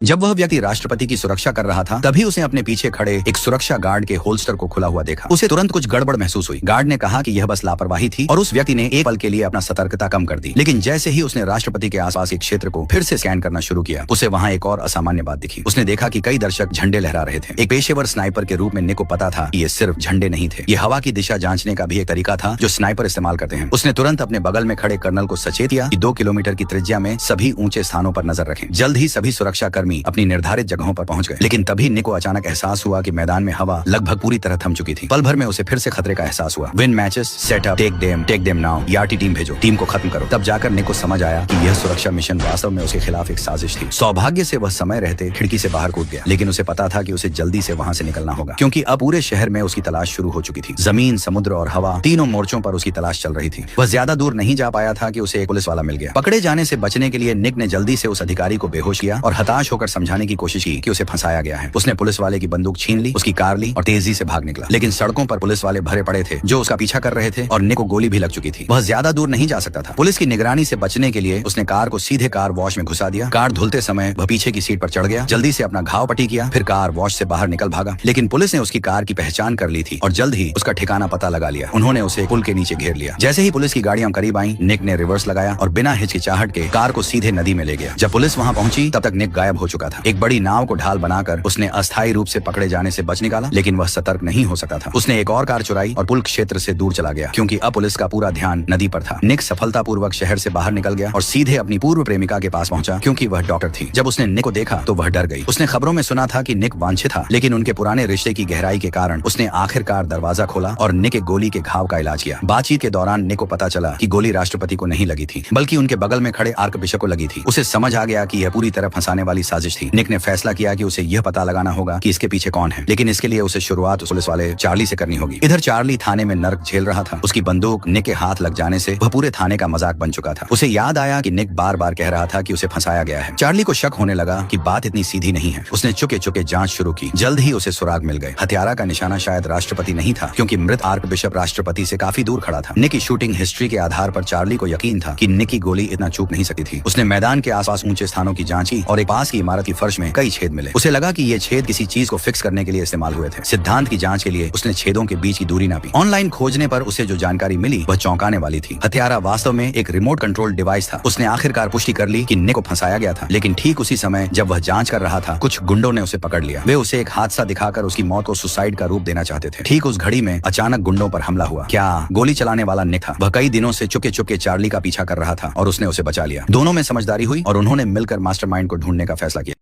जब वह व्यक्ति राष्ट्रपति की सुरक्षा कर रहा था तभी उसे अपने पीछे खड़े एक सुरक्षा गार्ड के होल्स्टर को खुला हुआ देखा। उसे तुरंत कुछ गड़बड़ महसूस हुई। गार्ड ने कहा कि यह बस लापरवाही थी और उस व्यक्ति ने एक पल के लिए अपना सतर्कता कम कर दी। लेकिन जैसे ही उसने राष्ट्रपति के आसपास के क्षेत्र को फिर से स्कैन करना शुरू किया, उसे वहां एक और असामान्य बात दिखी। उसने देखा कि कई दर्शक झंडे लहरा रहे थे। एक पेशेवर स्नाइपर के रूप में निक को पता था कि ये सिर्फ झंडे नहीं थे, ये हवा की दिशा जांचने का भी एक तरीका था जो स्नाइपर इस्तेमाल करते हैं। उसने तुरंत अपने बगल में खड़े कर्नल को सचेत किया कि 2 किलोमीटर की त्रिज्या में सभी ऊंचे स्थानों पर नजर रखें। जल्द ही सभी सुरक्षा कर्मी अपनी निर्धारित जगहों पर पहुंच गए। लेकिन तभी निक को अचानक एहसास हुआ कि मैदान में हवा लगभग पूरी तरह थम चुकी थी। पल भर में उसे फिर से खतरे का एहसास हुआ। Win matches, setup, take them now, यार्टी टीम भेजो, टीम को खत्म करो। तब जाकर निक को समझ आया कि यह सुरक्षा मिशन वास्तव में उसके खिलाफ एक साजिश थी। सौभाग्य से वह समय रहते खिड़की से बाहर कूद गया, लेकिन उसे पता था कि उसे जल्दी से वहां से निकलना होगा, क्योंकि अब पूरे शहर में उसकी तलाश शुरू हो चुकी थी। जमीन, समुद्र और हवा, तीनों मोर्चों पर उसकी तलाश चल रही थी। वह ज्यादा दूर नहीं जा पाया था कि उसे एक पुलिस वाला मिल गया। पकड़े जाने से बचने के लिए निक ने जल्दी से उस अधिकारी को बेहोश किया और हताश होकर समझाने की कोशिश की कि उसे फंसाया गया है। उसने पुलिस वाले की बंदूक छीन ली, उसकी कार ली और तेजी से भाग निकला। लेकिन सड़कों पर पुलिस वाले भरे पड़े थे जो उसका पीछा कर रहे थे और निक को गोली भी लग चुकी थी। वह ज्यादा दूर नहीं जा सकता था। पुलिस की निगरानी से बचने के लिए उसने कार को सीधे कार वॉश में घुसा दिया। कार धुलते समय वह पीछे की सीट पर चढ़ गया, जल्दी से अपना घाव पट्टी किया, फिर कार वॉश से बाहर निकल भागा। लेकिन पुलिस ने उसकी कार की पहचान कर ली थी और जल्द ही उसका ठिकाना पता लगा लिया। उन्होंने उसे पुल के नीचे घेर लिया। जैसे ही पुलिस की गाड़ियां करीब आईं, निक ने रिवर्स लगाया और बिना हिचकिचाहट के कार को सीधे नदी में ले गया। जब पुलिस वहां पहुंची तब तक निक गायब हो चुका था। एक बड़ी नाव को ढाल बनाकर उसने अस्थायी रूप से पकड़े जाने से बच निकाला, लेकिन वह सतर्क नहीं हो सकता था। उसने एक और कार चुराई और पुल क्षेत्र से दूर चला गया, क्योंकि अब पुलिस का पूरा ध्यान नदी पर था। निक सफलतापूर्वक शहर से बाहर निकल गया और सीधे अपनी पूर्व प्रेमिका के पास पहुंचा, क्योंकि वह डॉक्टर थी। जब उसने निक को देखा तो वह डर गई। उसने खबरों में सुना था कि निक वांछित था, लेकिन उनके पुराने रिश्ते की गहराई के कारण उसने आखिरकार दरवाजा खोला और निक के गोली के घाव का इलाज किया। बातचीत के दौरान निक को पता चला कि गोली राष्ट्रपति को नहीं लगी थी, बल्कि उनके बगल में खड़े आर्क बिशप को लगी थी। उसे समझ आ गया कि यह पूरी तरह फंसाने वाली साजिश थी। निक ने फैसला किया कि उसे यह पता लगाना होगा कि इसके पीछे कौन है, लेकिन इसके लिए उसे शुरुआत पुलिस वाले चार्ली से करनी होगी। इधर चार्ली थाने में नर्क झेल रहा था। उसकी बंदूक निक के हाथ लग जाने से वह पूरे थाने का मजाक बन चुका था। उसे याद आया कि निक बार बार कह रहा था कि उसे फंसाया गया है। चार्ली को शक होने लगा कि बात इतनी सीधी नहीं है। उसने चुके चुके जांच शुरू की। जल्द ही उसे सुराग मिल गए। हत्यारा का निशाना शायद राष्ट्रपति नहीं था, क्योंकि मृत आर्क बिशप राष्ट्रपति से काफी दूर खड़ा था। निक की शूटिंग हिस्ट्री के आधार पर चार्ली को यकीन था कि निक की गोली इतना चूक नहीं सकती थी। उसने मैदान के आसपास ऊंचे स्थानों की जांच की और एक पास की इमारत की फर्श में कई छेद मिले। उसे लगा कि ये छेद किसी चीज को फिक्स करने के लिए इस्तेमाल हुए थे। सिद्धांत की जांच के लिए उसने छेदों के बीच की दूरी नापी। ऑनलाइन खोजने पर उसे जो जानकारी मिली वह चौंकाने वाली थी। हत्यारा वास्तव में एक रिमोट कंट्रोल डिवाइस था। उसने आखिरकार पुष्टि कर ली कि निक को फंसाया गया था, लेकिन ठीक उसी समय जब वह जांच कर रहा था, कुछ गुंडों ने उसे पकड़ लिया। वे उसे एक हादसा दिखाकर उसकी मौत को सुसाइड का रूप देना चाहते थे। ठीक उस घड़ी में अचानक गुंडों पर हमला हुआ। क्या गोली चलाने वाला निक था? वह कई दिनों से चुपके चुपके चार्ली का पीछा कर रहा था और उसने उसे बचा लिया। दोनों में समझदारी हुई और उन्होंने मिलकर मास्टरमाइंड को ढूंढने का फैसला